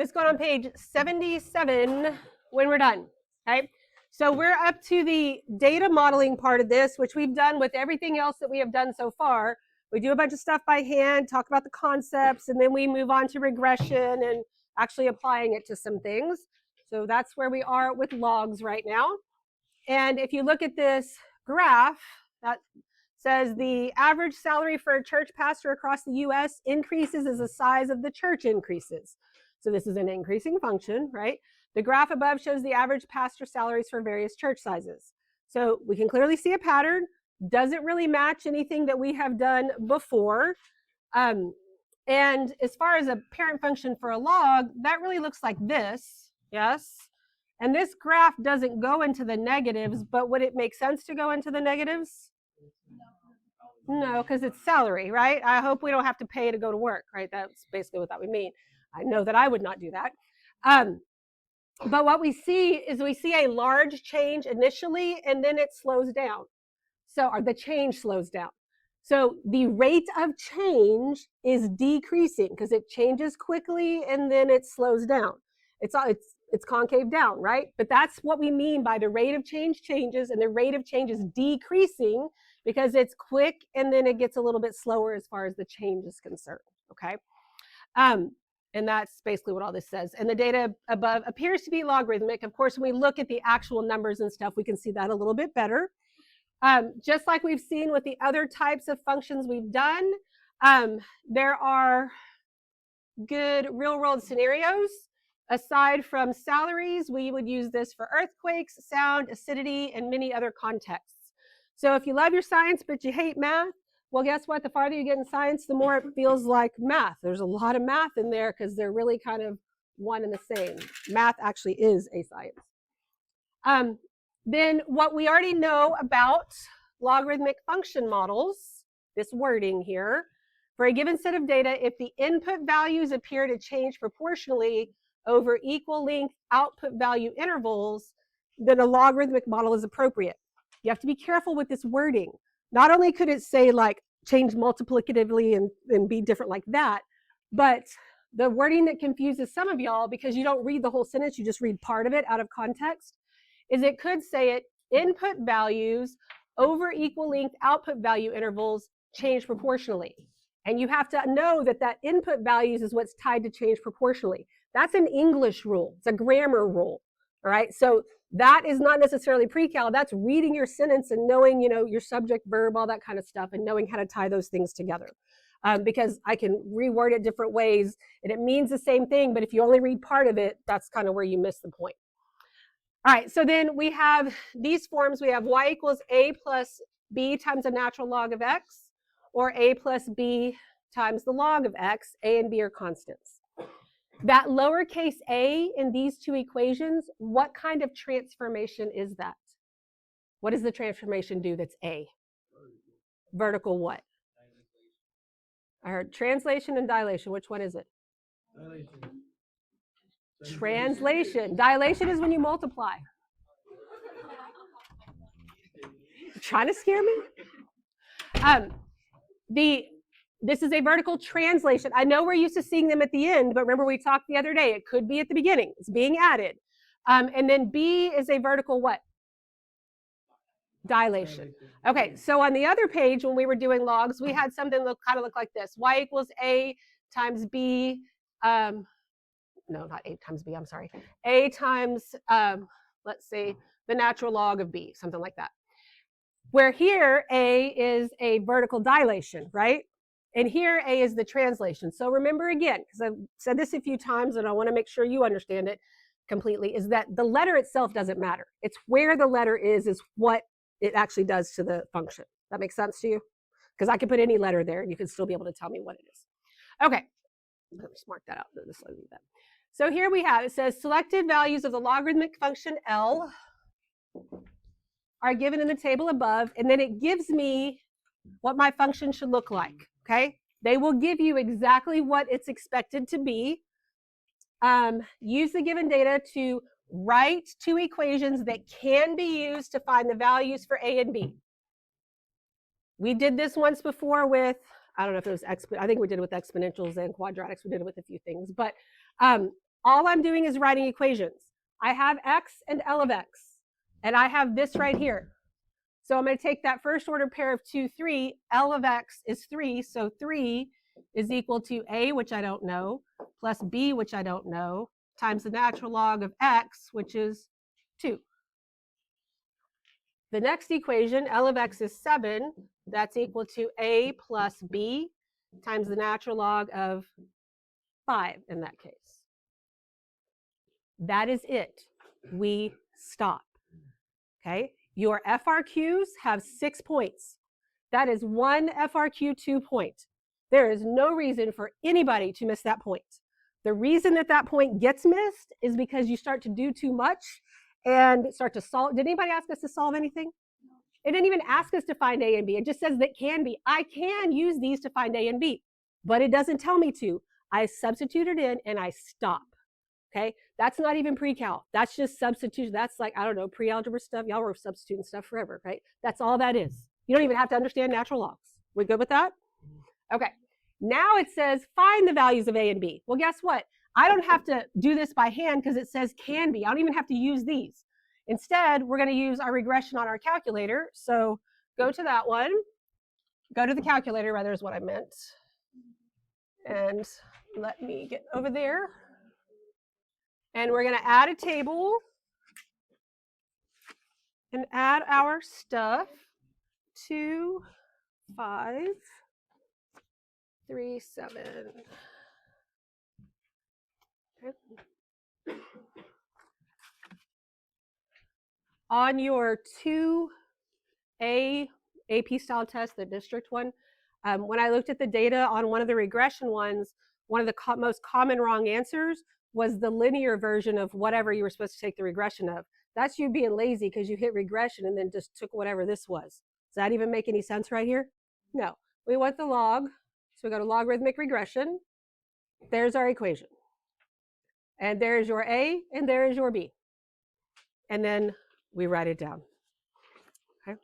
Let's go on page 77 when we're done, okay? So we're up to the data modeling part of this, which we've done with everything else that we have done so far. We do a bunch of stuff by hand, talk about the concepts, and then we move on to regression and actually applying it to some things. So that's where we are with logs right now. And if you look at this graph, that says the average salary for a church pastor across the US increases as the size of the church increases. So this is an increasing function, right? The graph above shows the average pastor salaries for various church sizes. So we can clearly see a pattern. Doesn't really match anything that we have done before. And as far as a parent function for a log, that really looks like this, yes? And this graph doesn't go into the negatives, but would it make sense to go into the negatives? No, because it's salary, right? I hope we don't have to pay to go to work, right? That's basically what that would mean. I know that I would not do that. But what we see is we see a large change initially, and then it slows down. So, or the change slows down. So the rate of change is decreasing because it changes quickly and then it slows down. It's concave down, right? But that's what we mean by the rate of change changes, and the rate of change is decreasing because it's quick and then it gets a little bit slower as far as the change is concerned, okay? And that's basically what all this says. And the data above appears to be logarithmic. Of course, when we look at the actual numbers and stuff, we can see that a little bit better. Just like we've seen with the other types of functions we've done, there are good real-world scenarios. Aside from salaries, we would use this for earthquakes, sound, acidity, and many other contexts. So if you love your science but you hate math, well, guess what? The farther you get in science, the more it feels like math. There's a lot of math in there because they're really kind of one and the same. Math actually is a science. Then what we already know about logarithmic function models, this wording here, for a given set of data, if the input values appear to change proportionally over equal length output value intervals, then a logarithmic model is appropriate. You have to be careful with this wording. Not only could it say like change multiplicatively and be different like that, but the wording that confuses some of y'all because you don't read the whole sentence, you just read part of it out of context, is it could say it input values over equal length output value intervals change proportionally. And you have to know that that input values is what's tied to change proportionally. That's an English rule. It's a grammar rule. All right. So that is not necessarily pre-cal. That's reading your sentence and knowing, your subject, verb, all that kind of stuff, and knowing how to tie those things together. Because I can reword it different ways and it means the same thing, but if you only read part of it, that's kind of where you miss the point. All right, so then we have these forms. We have y equals a plus b times the natural log of x, or a plus b times the log of x. A and b are constants. That lowercase a in these two equations, what kind of transformation is that? What does the transformation do that's a? Vertical what? I heard translation and dilation. Which one is it? Dilation. Translation. Dilation is when you multiply. Trying to scare me? This is a vertical translation. I know we're used to seeing them at the end, but remember we talked the other day, it could be at the beginning. It's being added. And then B is a vertical what? Dilation. Okay, so on the other page when we were doing logs, we had something that kind of look like this. Y equals A times B, no, not A times B, I'm sorry. A times, let's see, the natural log of B, something like that. Where here, A is a vertical dilation, right? And here, A is the translation. So remember again, because I've said this a few times and I want to make sure you understand it completely, is that the letter itself doesn't matter. It's where the letter is what it actually does to the function. That makes sense to you? Because I can put any letter there and you can still be able to tell me what it is. Okay, let me just mark that out. Just leave that. So here we have, it says selected values of the logarithmic function L are given in the table above, and then it gives me what my function should look like, okay? They will give you exactly what it's expected to be. Use the given data to write two equations that can be used to find the values for A and B. We did this once before with, I don't know if it was I think we did it with exponentials and quadratics. We did it with a few things, but All I'm doing is writing equations. I have x and L of x, and I have this right here. So I'm going to take that first order pair of 2, 3. L of x is 3, so 3 is equal to a, which I don't know, plus b, which I don't know, times the natural log of x, which is 2. The next equation, L of x is 7. That's equal to a plus b times the natural log of 5 in that case. That is it. We stop. Okay? Your FRQs have 6 points. That is one FRQ 2 point. There is no reason for anybody to miss that point. The reason that that point gets missed is because you start to do too much and start to solve. Did anybody ask us to solve anything? It didn't even ask us to find A and B. It just says that can be. I can use these to find A and B, but it doesn't tell me to. I substitute it in and I stop. Okay, that's not even pre-cal. That's just substitution. That's like, I don't know, pre-algebra stuff. Y'all were substituting stuff forever, right? That's all that is. You don't even have to understand natural logs. We good with that? Okay, now it says find the values of A and B. Well, guess what? I don't have to do this by hand because it says can be. I don't even have to use these. Instead, we're going to use our regression on our calculator. So go to that one. Go to the calculator, rather, is what I meant. And let me get over there. And we're going to add a table and add our stuff. 2, 5, 3, 7. Okay. On your 2A AP style test, the district one, when I looked at the data on one of the regression ones, one of the most common wrong answers was the linear version of whatever you were supposed to take the regression of. That's you being lazy because you hit regression and then just took whatever this was. Does that even make any sense right here? No. We want the log. So we go to logarithmic regression. There's our equation. And there's your A and there is your B. And then we write it down. Okay.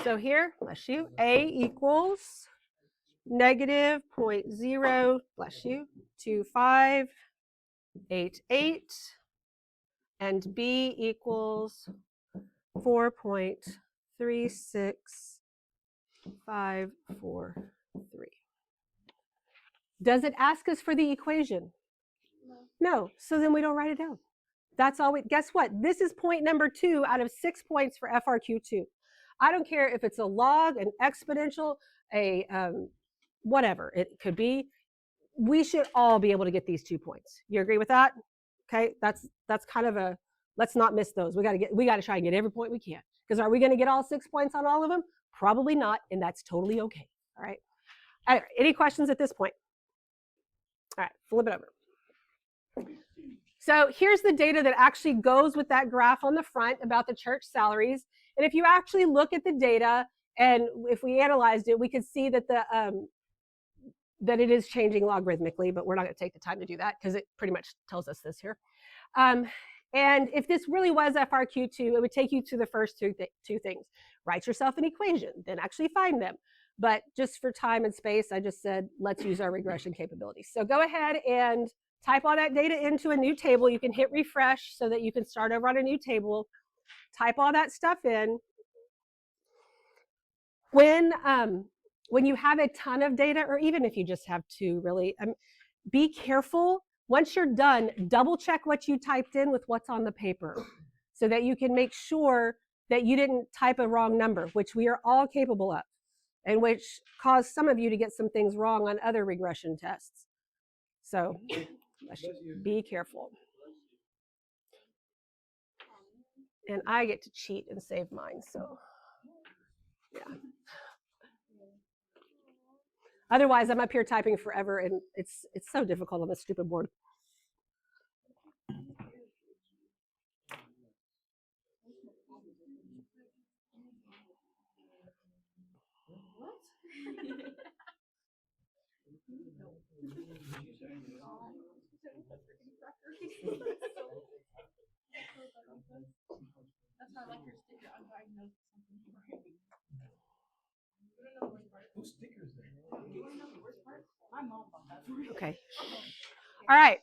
So here, bless you, A equals negative 0.0, bless you, 2588, and B equals 4.36543. Does it ask us for the equation? No. So then we don't write it down. That's all guess what? This is point number 2 out of 6 points for FRQ2. I don't care if it's a log, an exponential, a whatever it could be. We should all be able to get these 2 points. You agree with that? Okay, that's kind of a, let's not miss those. We got to try and get every point we can. Because are we going to get all 6 points on all of them? Probably not, and that's totally okay. All right. Any questions at this point? All right, flip it over. So here's the data that actually goes with that graph on the front about the church salaries. And if you actually look at the data, and if we analyzed it, we could see that that it is changing logarithmically, but we're not going to take the time to do that because it pretty much tells us this here. And if this really was FRQ2, it would take you to the first two things. Write yourself an equation, then actually find them. But just for time and space, I just said, let's use our regression capabilities. So go ahead and type all that data into a new table. You can hit refresh so that you can start over on a new table. Type all that stuff in. When you have a ton of data, or even if you just have 2, really, be careful. Once you're done, double check what you typed in with what's on the paper so that you can make sure that you didn't type a wrong number, which we are all capable of, and which caused some of you to get some things wrong on other regression tests. So be careful. And I get to cheat and save mine, so yeah. Otherwise, I'm up here typing forever, and it's so difficult on this stupid board. Okay. All right.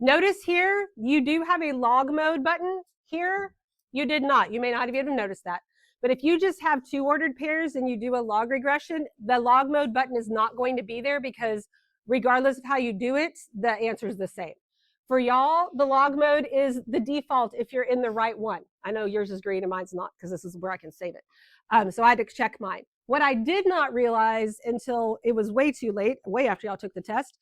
Notice here, you do have a log mode button. Here, you did not. You may not have even noticed that. But if you just have two ordered pairs and you do a log regression, the log mode button is not going to be there because regardless of how you do it, the answer is the same. For y'all, the log mode is the default if you're in the right one. I know yours is green and mine's not because this is where I can save it. So I had to check mine. What I did not realize until it was way too late, way after y'all took the test,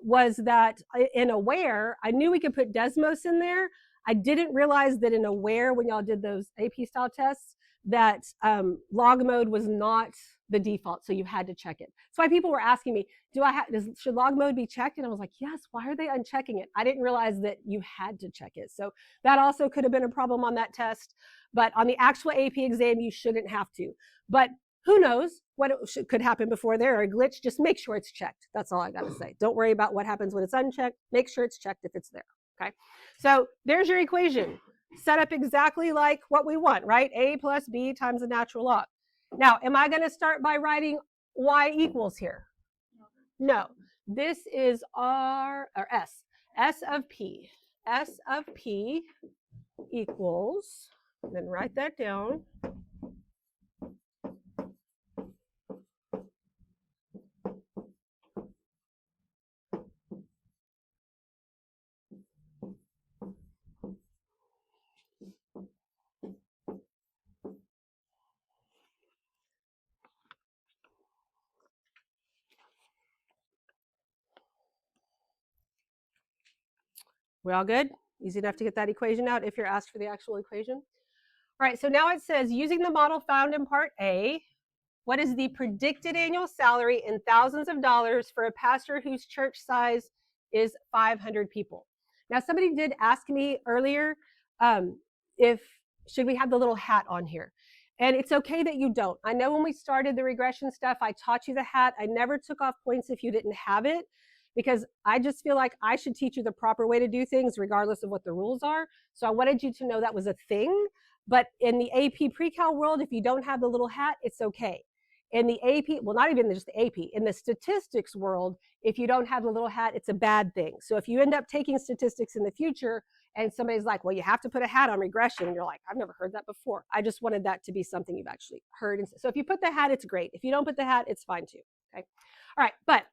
was that in Aware, I knew we could put Desmos in there. I didn't realize that in Aware, when y'all did those AP style tests, that log mode was not the default, so you had to check it. That's why people were asking me, should log mode be checked? And I was like, yes, why are they unchecking it? I didn't realize that you had to check it. So that also could have been a problem on that test, but on the actual AP exam, you shouldn't have to. But who knows what could happen before there or a glitch, just make sure it's checked. That's all I gotta say. Don't worry about what happens when it's unchecked. Make sure it's checked if it's there, okay? So there's your equation. Set up exactly like what we want, right? A plus B times the natural log. Now, am I going to start by writing y equals here? No. This is R or S. S of P. S of P equals, and then write that down. We all good? Easy enough to get that equation out if you're asked for the actual equation. All right, so now it says, using the model found in part A, what is the predicted annual salary in thousands of dollars for a pastor whose church size is 500 people? Now, somebody did ask me earlier should we have the little hat on here? And it's okay that you don't. I know when we started the regression stuff, I taught you the hat. I never took off points if you didn't have it, because I just feel like I should teach you the proper way to do things regardless of what the rules are. So I wanted you to know that was a thing. But in the AP pre-cal world, if you don't have the little hat, it's okay. In the AP, well, not even just the AP, in the statistics world, if you don't have the little hat, it's a bad thing. So if you end up taking statistics in the future and somebody's like, well, you have to put a hat on regression, and you're like, I've never heard that before. I just wanted that to be something you've actually heard. So if you put the hat, it's great. If you don't put the hat, it's fine too, okay? All right, but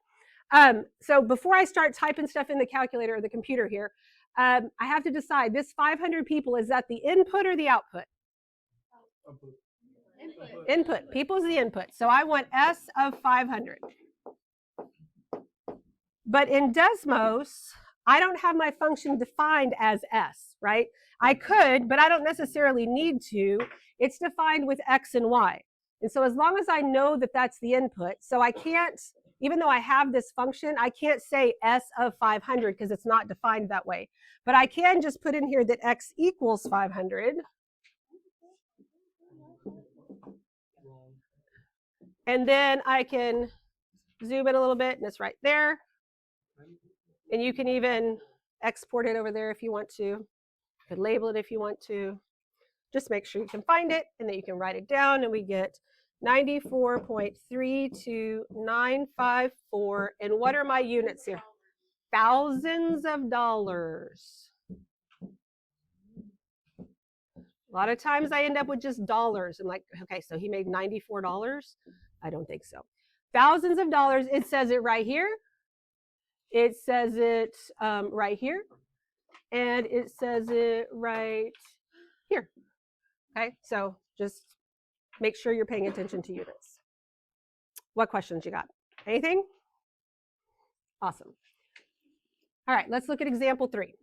so before I start typing stuff in the calculator or the computer here, I have to decide, this 500 people, is that the input or the output? Input. People is the input. So I want S of 500. But in Desmos, I don't have my function defined as S, right? I could, but I don't necessarily need to. It's defined with X and Y. And so as long as I know that that's the input, so I can't, even though I have this function, I can't say S of 500 because it's not defined that way. But I can just put in here that X equals 500. And then I can zoom in a little bit, and it's right there. And you can even export it over there if you want to. You could label it if you want to. Just make sure you can find it, and then you can write it down, and we get 94.32954. And what are my units here? Thousands of dollars. A lot of times I end up with just dollars. I'm like, okay, so he made $94? I don't think so. Thousands of dollars. It says it right here. It says it right here. And it says it right here. Okay, so just make sure you're paying attention to units. What questions you got? Anything? Awesome. All right, let's look at example 3.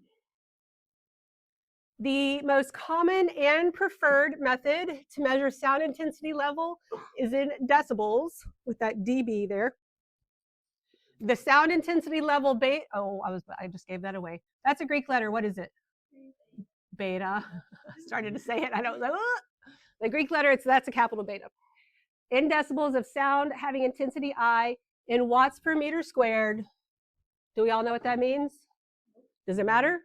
The most common and preferred method to measure sound intensity level is in decibels, with that dB there. The sound intensity level beta, I just gave that away. That's a Greek letter. What is it? Beta. I started to say it. I don't know. The Greek letter, that's a capital beta. In decibels of sound having intensity I in watts per meter squared. Do we all know what that means? Does it matter?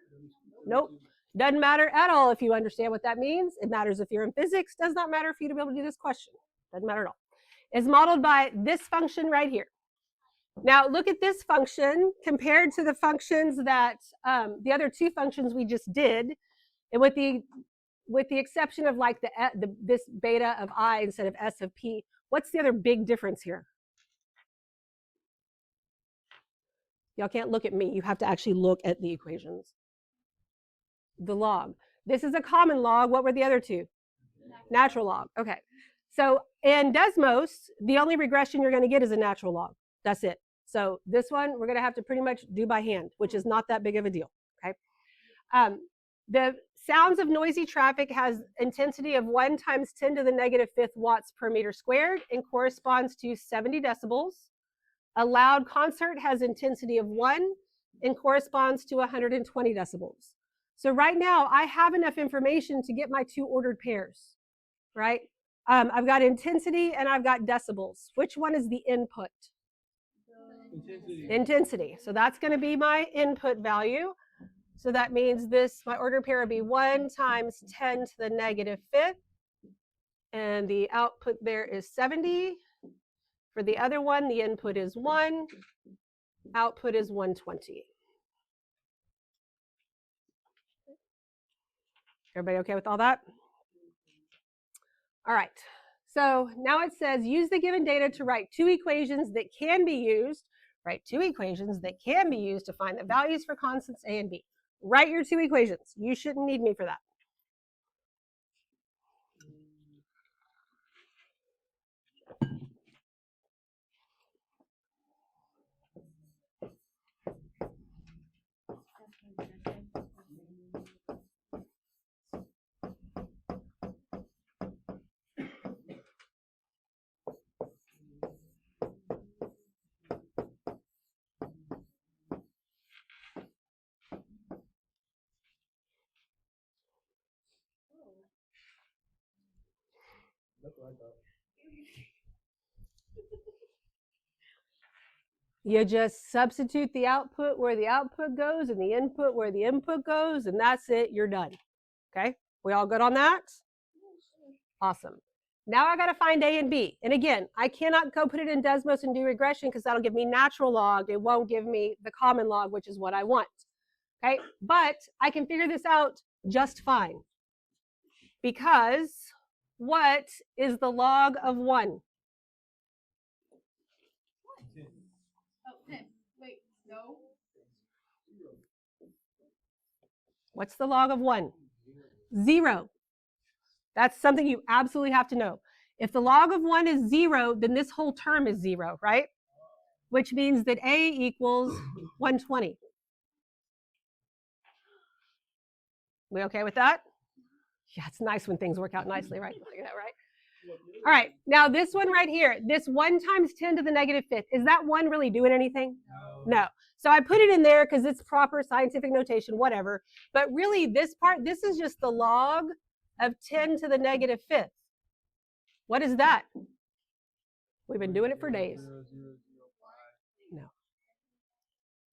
Nope. Doesn't matter at all if you understand what that means. It matters if you're in physics. Does not matter for you to be able to do this question. Doesn't matter at all. It's modeled by this function right here. Now look at this function compared to the functions that the other two functions we just did, and with the exception of like this beta of I instead of S of P. What's the other big difference here? Y'all can't look at me. You have to actually look at the equations. The log. This is a common log. What were the other two? Natural log. Okay. So in Desmos, the only regression you're going to get is a natural log. That's it. So this one we're going to have to pretty much do by hand, which is not that big of a deal. Okay. The sounds of noisy traffic has intensity of 1 × 10⁻⁵ watts per meter squared and corresponds to 70 decibels. A loud concert has intensity of 1 and corresponds to 120 decibels. So right now I have enough information to get my two ordered pairs, right? I've got intensity and I've got decibels. Which one is the input? Intensity. So that's going to be my input value. So that means this, my ordered pair would be 1 × 10⁻⁵. And the output there is 70. For the other one, the input is 1, output is 120. Everybody okay with all that? All right. So now it says use the given data to write two equations that can be used. Write two equations that can be used to find the values for constants A and B. Write your two equations. You shouldn't need me for that. You just substitute the output where the output goes and the input where the input goes, and that's it. You're done. Okay? We all good on that? Awesome. Now I got to find A and B. And again, I cannot go put it in Desmos and do regression because that'll give me natural log. It won't give me the common log, which is what I want. Okay? But I can figure this out just fine. Because what is the log of 1? Wait, no. What's the log of 1? 0. That's something you absolutely have to know. If the log of 1 is 0, then this whole term is 0, right? Which means that A equals 120. We okay with that? Yeah, it's nice when things work out nicely, right? Look at that, right? All right, now this one right here, this 1 × 10⁻⁵, is that 1 really doing anything? No. So I put it in there because it's proper scientific notation, whatever. But really, this part, this is just the log of 10⁻⁵. What is that? We've been doing it for days. No.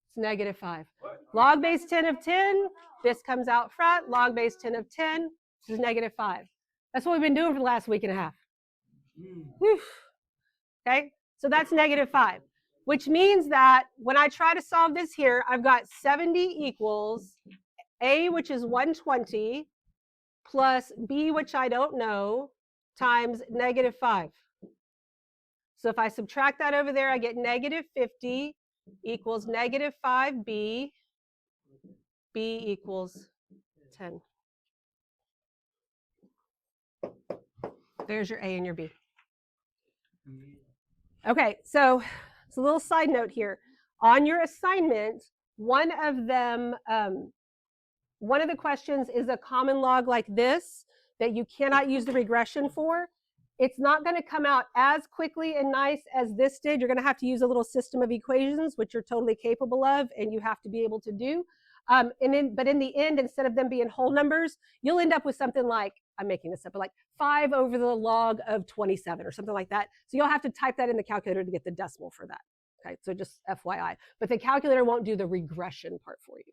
It's -5. Log base 10 of 10, this comes out front. Log base 10 of 10, this is -5. That's what we've been doing for the last week and a half. Whew. Okay, so that's -5, which means that when I try to solve this here, I've got 70 equals A, which is 120, plus B, which I don't know, times -5. So if I subtract that over there, I get -50 equals -5B. B equals 10. There's your A and your B. Okay, so it's a little side note here. On your assignment, one of the questions is a common log like this that you cannot use the regression for. It's not going to come out as quickly and nice as this did. You're going to have to use a little system of equations, which you're totally capable of, and you have to be able to do. But in the end, instead of them being whole numbers, you'll end up with something like, I'm making this up, but like 5 over the log of 27 or something like that. So you'll have to type that in the calculator to get the decimal for that. Okay, so just FYI. But the calculator won't do the regression part for you.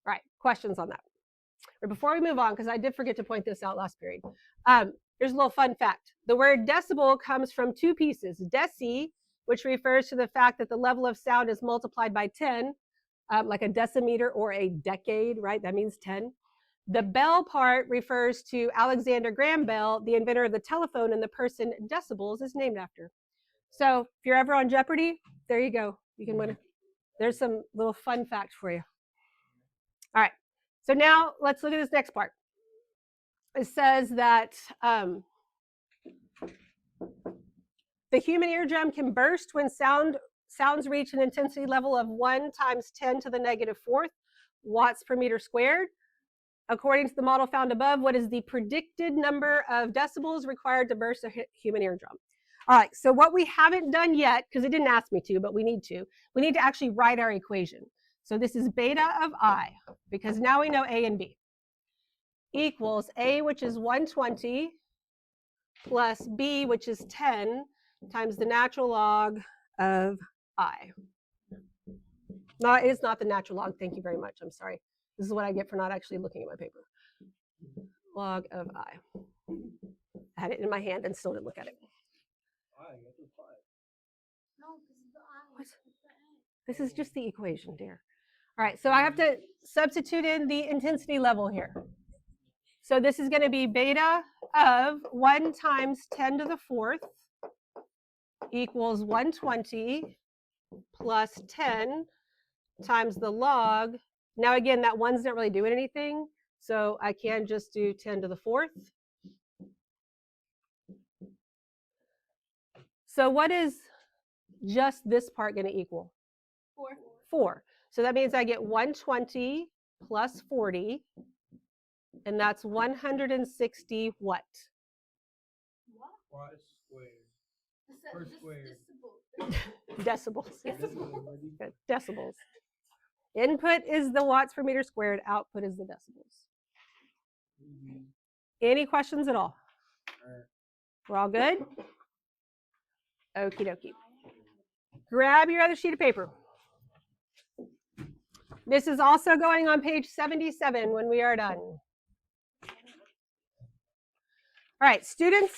All right, questions on that? Or before we move on, because I did forget to point this out last period. Here's a little fun fact. The word decibel comes from two pieces. Deci which refers to the fact that the level of sound is multiplied by 10, like a decimeter or a decade, right? That means 10. The bell part refers to Alexander Graham Bell, the inventor of the telephone, and the person decibels is named after. So if you're ever on Jeopardy, there you go. You can win. There's some little fun fact for you. All right. So now let's look at this next part. It says that the human eardrum can burst when sounds reach an intensity level of 1 times 10 to the negative 4th watts per meter squared. According to the model found above, what is the predicted number of decibels required to burst a human eardrum? All right, so what we haven't done yet, because it didn't ask me to, but we need to actually write our equation. So this is beta of I, because now we know A and B, equals A, which is 120, plus B, which is 10, times the natural log of I. No, it is not the natural log. Thank you very much. I'm sorry. This is what I get for not actually looking at my paper. Log of I. I had it in my hand and still didn't look at it. What? This is just the equation, dear. All right, so I have to substitute in the intensity level here. So this is going to be beta of 1 times 10 to the 4th equals 120 plus 10 times the log. Now again, that 1's not really doing anything, so I can just do 10 to the 4th. So what is just this part going to equal? 4. So that means I get 120 plus 40, and that's 160 what? Watt squared. Per square. Decibels. Decibels. Input is the watts per meter squared. Output is the decibels. Any questions at all? We're all good? Okie dokie. Grab your other sheet of paper. This is also going on page 77 when we are done. All right, students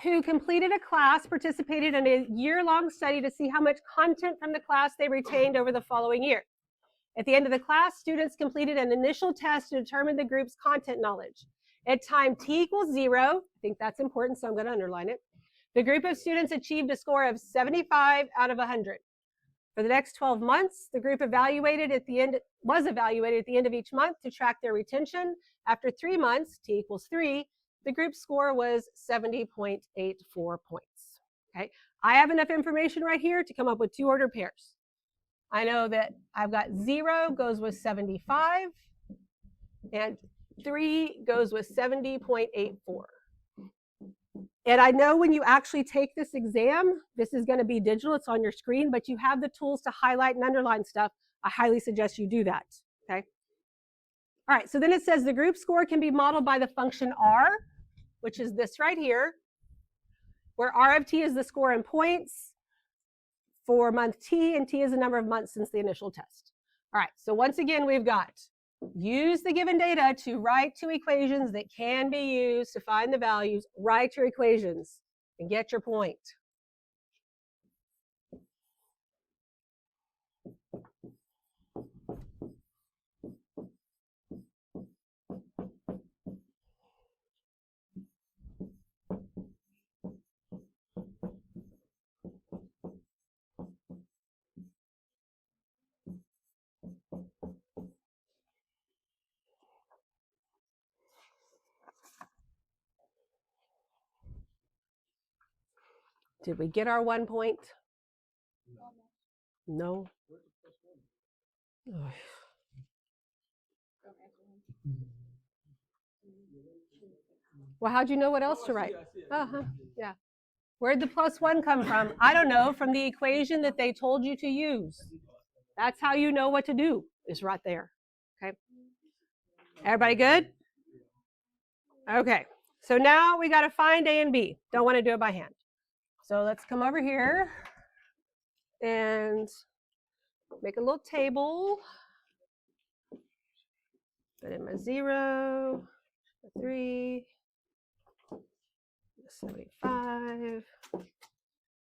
who completed a class participated in a year-long study to see how much content from the class they retained over the following year. At the end of the class, students completed an initial test to determine the group's content knowledge. At time t equals 0, I think that's important, so I'm going to underline it, the group of students achieved a score of 75 out of 100. For the next 12 months, the group was evaluated at the end of each month to track their retention. After 3 months, t equals 3, the group score was 70.84 points. Okay, I have enough information right here to come up with 2 ordered pairs. I know that I've got 0 goes with 75, and 3 goes with 70.84. And I know when you actually take this exam, this is going to be digital, it's on your screen, but you have the tools to highlight and underline stuff. I highly suggest you do that, okay? All right, so then it says the group score can be modeled by the function R, which is this right here, where R of t is the score in points for month t, and t is the number of months since the initial test. All right, so once again, we've got use the given data to write 2 equations that can be used to find the values. Write your equations and get your point. Did we get our 1 point? No. Well, how'd you know what else to write? Yeah. Where'd the +1 come from? I don't know, from the equation that they told you to use. That's how you know what to do, is right there. Okay. Everybody good? Okay. So now we got to find A and B. Don't want to do it by hand. So let's come over here and make a little table. Put in my 0, 3, 75,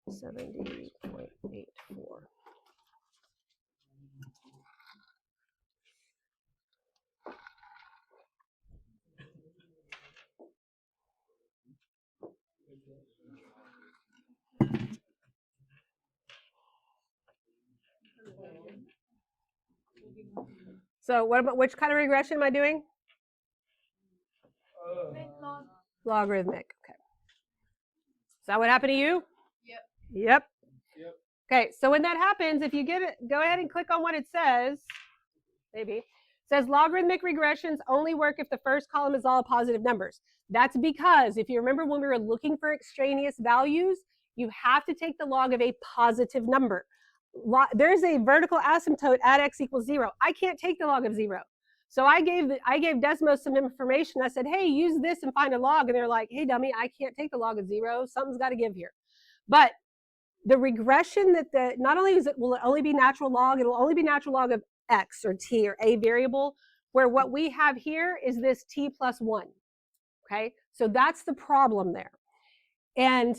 70.84. So which kind of regression am I doing? Logarithmic. Okay. Is that what happened to you? Yep. Okay, so when that happens, if you get it, go ahead and click on what it says. Maybe. It says logarithmic regressions only work if the first column is all positive numbers. That's because if you remember when we were looking for extraneous values, you have to take the log of a positive number. There's a vertical asymptote at x equals 0. I can't take the log of 0. So I gave Desmos some information. I said, hey, use this and find a log. And they're like, hey, dummy, I can't take the log of 0. Something's got to give here. But the regression that not only will it only be natural log, it will only be natural log of x or t or a variable, where what we have here is this t plus 1. Okay, so that's the problem there. And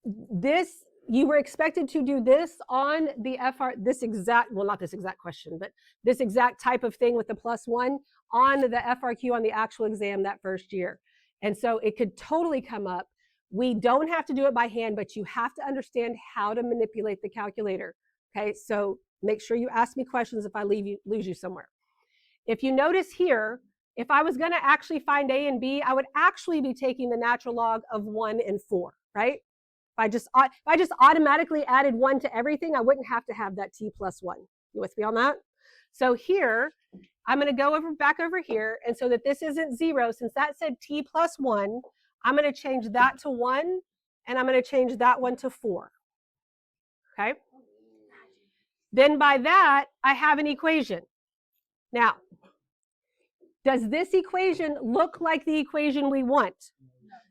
this, you were expected to do this on the this exact, well, not this exact question, but this exact type of thing with the plus 1 on the FRQ on the actual exam that first year. And so it could totally come up. We don't have to do it by hand, but you have to understand how to manipulate the calculator. Okay, so make sure you ask me questions if I lose you somewhere. If you notice here, if I was going to actually find a and b, I would actually be taking the natural log of 1 and 4, right? If I just automatically added 1 to everything, I wouldn't have to have that t plus 1. You with me on that? So here, I'm going to go back over here, and so that this isn't 0, since that said t plus 1, I'm going to change that to 1, and I'm going to change that one to 4. Okay? Then by that, I have an equation. Now, does this equation look like the equation we want?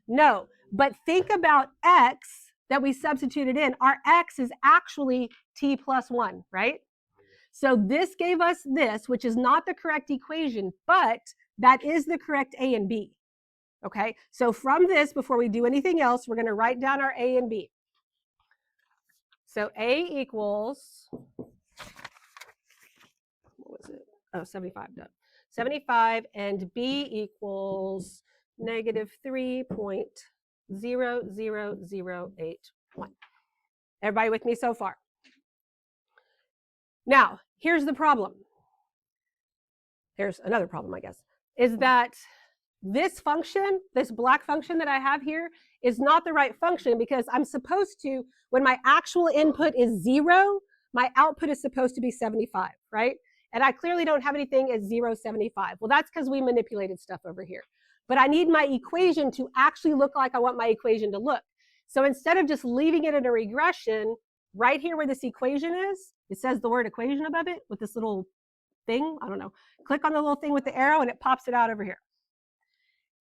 No. But think about x that we substituted in. Our x is actually t plus 1, right? So this gave us this, which is not the correct equation, but that is the correct a and b. Okay, so from this, before we do anything else, we're going to write down our a and b. So a equals, what was it? Oh, 75, no. 75, and b equals negative 3.00081. Everybody with me so far? Now, here's the problem. Here's another problem, I guess, is that this function, this black function that I have here, is not the right function, because I'm supposed to, when my actual input is 0, my output is supposed to be 75, right? And I clearly don't have anything at 0.75. Well, that's because we manipulated stuff over here. But I need my equation to actually look like I want my equation to look. So instead of just leaving it in a regression, right here where this equation is, it says the word equation above it with this little thing, I don't know. Click on the little thing with the arrow and it pops it out over here.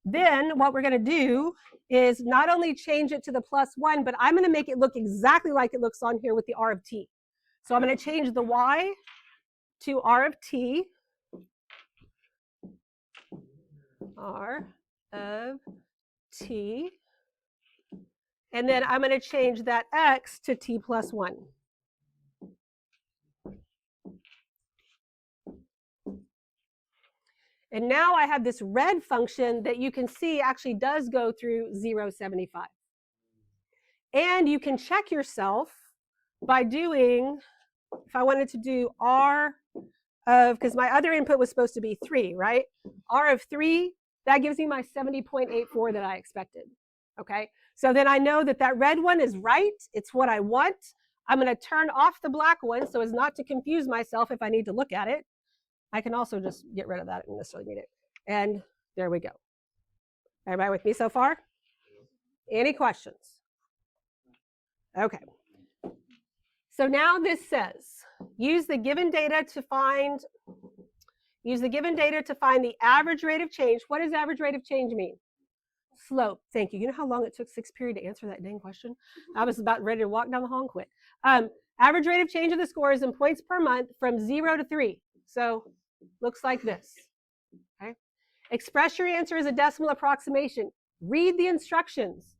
Then what we're going to do is not only change it to the plus 1, but I'm going to make it look exactly like it looks on here with the r of t. So I'm going to change the y to r of t, r of t, and then I'm going to change that x to t plus 1. And now I have this red function that you can see actually does go through 0.75. And you can check yourself by doing, if I wanted to do r of, because my other input was supposed to be 3, right? R of 3, that gives me my 70.84 that I expected, okay? So then I know that that red one is right. It's what I want. I'm going to turn off the black one so as not to confuse myself if I need to look at it. I can also just get rid of that. I don't necessarily need it. And there we go. Everybody with me so far? Any questions? Okay. So now this says, use the given data to find the average rate of change. What does average rate of change mean? Slope. Thank you. You know how long it took 6th period to answer that dang question? I was about ready to walk down the hall and quit. Average rate of change of the scores in points per month from 0 to 3. So looks like this. Okay. Express your answer as a decimal approximation. Read the instructions.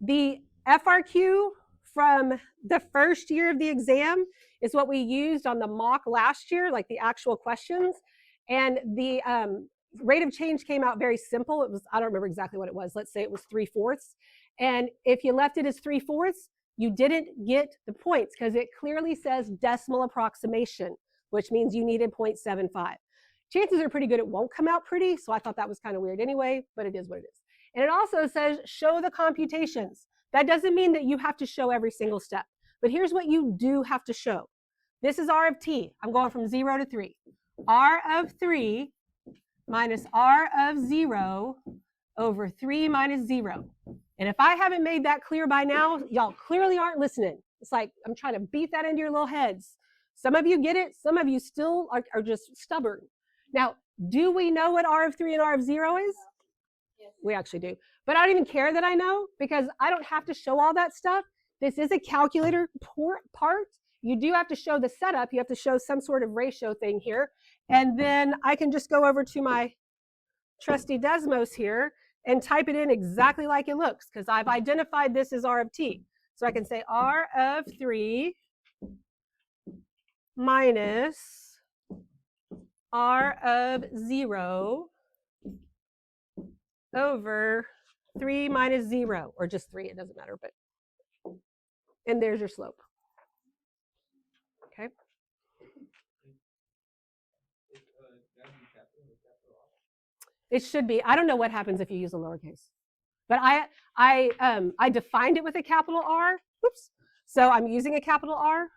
The FRQ from the first year of the exam is what we used on the mock last year, like the actual questions. And the rate of change came out very simple. It was, I don't remember exactly what it was. Let's say it was 3/4. And if you left it as 3/4, you didn't get the points because it clearly says decimal approximation, which means you needed 0.75. Chances are pretty good it won't come out pretty, so I thought that was kind of weird anyway, but it is what it is. And it also says show the computations. That doesn't mean that you have to show every single step, but here's what you do have to show. This is R of t. I'm going from 0 to 3. R of 3 minus R of 0 over 3 minus 0. And if I haven't made that clear by now, y'all clearly aren't listening. It's like I'm trying to beat that into your little heads. Some of you get it. Some of you still are just stubborn. Now, do we know what R of 3 and R of 0 is? Yes. We actually do. But I don't even care that I know because I don't have to show all that stuff. This is a calculator part. You do have to show the setup. You have to show some sort of ratio thing here. And then I can just go over to my trusty Desmos here and type it in exactly like it looks because I've identified this as R of t. So I can say R of 3 minus R of 0 over 3 minus 0, or just 3, it doesn't matter, but, and there's your slope. Okay. It should be. I don't know what happens if you use a lowercase, but I defined it with a capital R. Oops. So I'm using a capital R.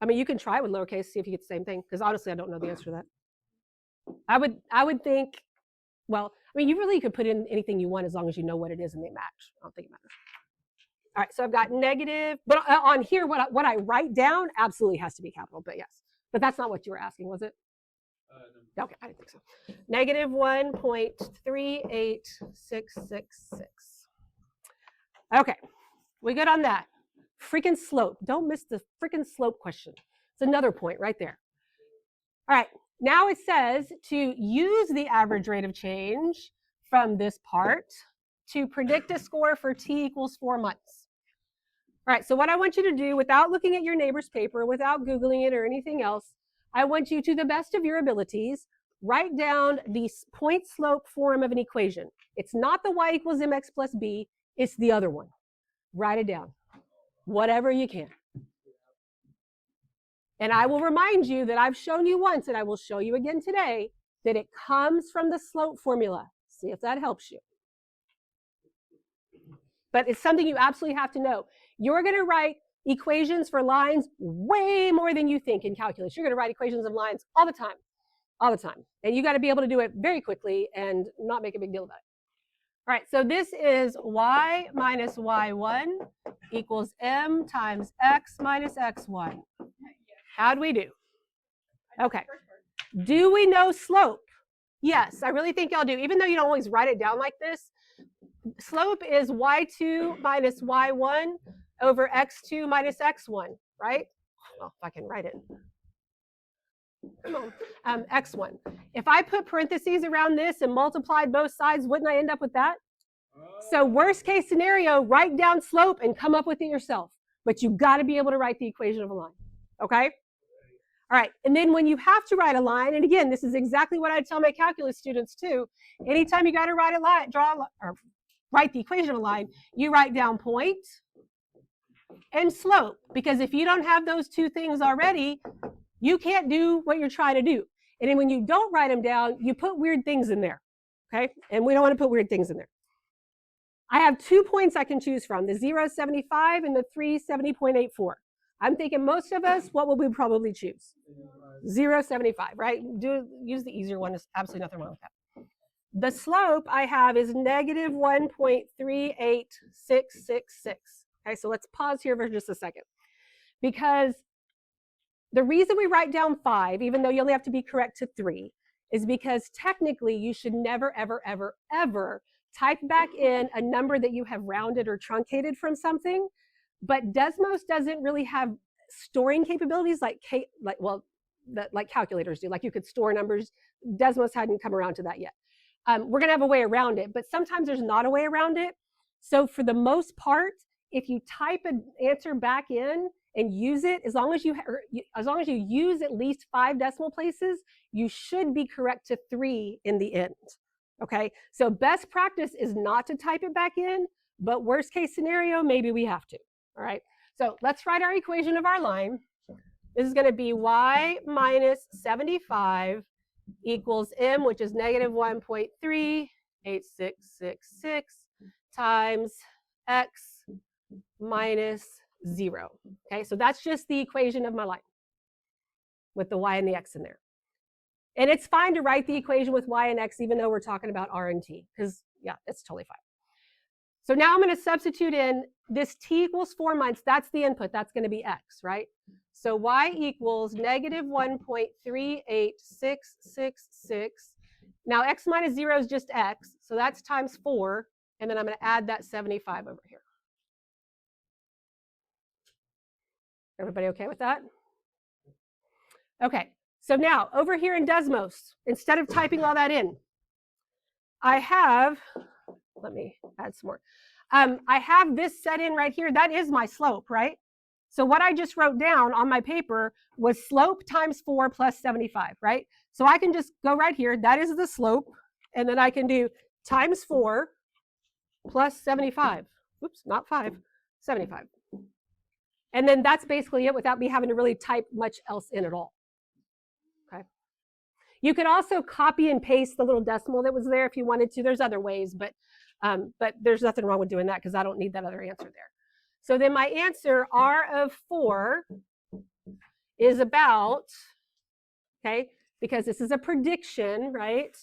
I mean, you can try it with lowercase, see if you get the same thing, because honestly, I don't know the answer to that. I would think, well, I mean, you really could put in anything you want as long as you know what it is and they match. I don't think it matters. All right, so I've got negative, but on here, what I write down absolutely has to be capital, but yes. But that's not what you were asking, was it? No. Okay, I didn't think so. Negative 1.38666. Okay, we good on that. Freaking slope. Don't miss the freaking slope question. It's another point right there. All right, now it says to use the average rate of change from this part to predict a score for t equals 4 months. All right, so what I want you to do without looking at your neighbor's paper, without Googling it or anything else, I want you to the best of your abilities, write down the point slope form of an equation. It's not the y equals mx plus b, it's the other one. Write it down, whatever you can. And I will remind you that I've shown you once, and I will show you again today, that it comes from the slope formula. See if that helps you. But it's something you absolutely have to know. You're going to write equations for lines way more than you think in calculus. You're going to write equations of lines all the time. And you got to be able to do it very quickly and not make a big deal about it. All right, so this is y minus y1 equals m times x minus x1. How'd we do? Okay. Do we know slope? Yes, I really think y'all do. Even though you don't always write it down like this, slope is y2 minus y1 over x2 minus x1, right? Well, if I can write it. Come on, x1. If I put parentheses around this and multiplied both sides, wouldn't I end up with that? So worst case scenario, write down slope and come up with it yourself. But you've got to be able to write the equation of a line, okay? All right, and then when you have to write a line, and again, this is exactly what I tell my calculus students too, anytime you got to write a line, write the equation of a line, you write down point and slope, because if you don't have those two things already, you can't do what you're trying to do. And then when you don't write them down, you put weird things in there, okay? And we don't want to put weird things in there. I have 2 points I can choose from, the 0.75 and the 370.84. I'm thinking most of us, what will we probably choose? 0.75, right? Use the easier one. There's absolutely nothing wrong with that. The slope I have is negative 1.38666. Okay, so let's pause here for just a second. Because the reason we write down 5, even though you only have to be correct to 3, is because technically you should never, ever, ever, ever type back in a number that you have rounded or truncated from something. But Desmos doesn't really have storing capabilities like calculators do. Like you could store numbers. Desmos hadn't come around to that yet. We're going to have a way around it, but sometimes there's not a way around it. So for the most part, if you type an answer back in and use it, as long as you use at least 5 decimal places, you should be correct to 3 in the end. Okay, so best practice is not to type it back in, but worst case scenario, maybe we have to. All right, so let's write our equation of our line. This is going to be y minus 75 equals m, which is negative 1.38666 times x minus 0. Okay, so that's just the equation of my line with the y and the x in there. And it's fine to write the equation with y and x even though we're talking about r and t, because yeah, it's totally fine. So now I'm going to substitute in this t equals 4 months. That's the input. That's going to be x, right? So y equals negative 1.38666. Now x minus 0 is just x, so that's times 4, and then I'm going to add that 75 over here. Everybody okay with that? Okay, so now over here in Desmos, instead of typing all that in, I have, let me add some more. I have this set in right here. That is my slope, right? So what I just wrote down on my paper was slope times 4 plus 75, right? So I can just go right here. That is the slope. And then I can do times 4 plus 75. Oops, not 5, 75. And then that's basically it without me having to really type much else in at all. Okay. You could also copy and paste the little decimal that was there if you wanted to. There's other ways, but there's nothing wrong with doing that because I don't need that other answer there. So then my answer, R of 4, is about, okay, because this is a prediction, right?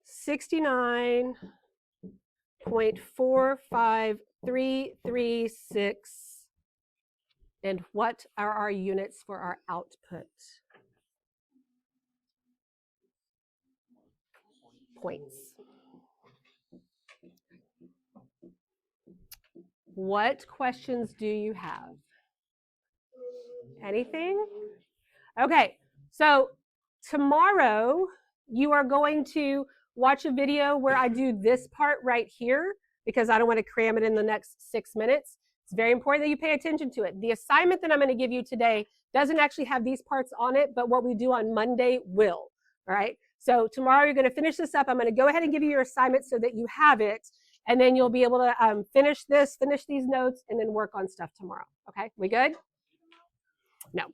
69.45336. And what are our units for our output? Points. What questions do you have? Anything? Okay, so tomorrow you are going to watch a video where I do this part right here because I don't want to cram it in the next 6 minutes. It's very important that you pay attention to it. The assignment that I'm going to give you today doesn't actually have these parts on it, but what we do on Monday will. All right, so tomorrow you're going to finish this up. I'm going to go ahead and give you your assignment so that you have it, and then you'll be able to finish these notes, and then work on stuff tomorrow. Okay, we good? No.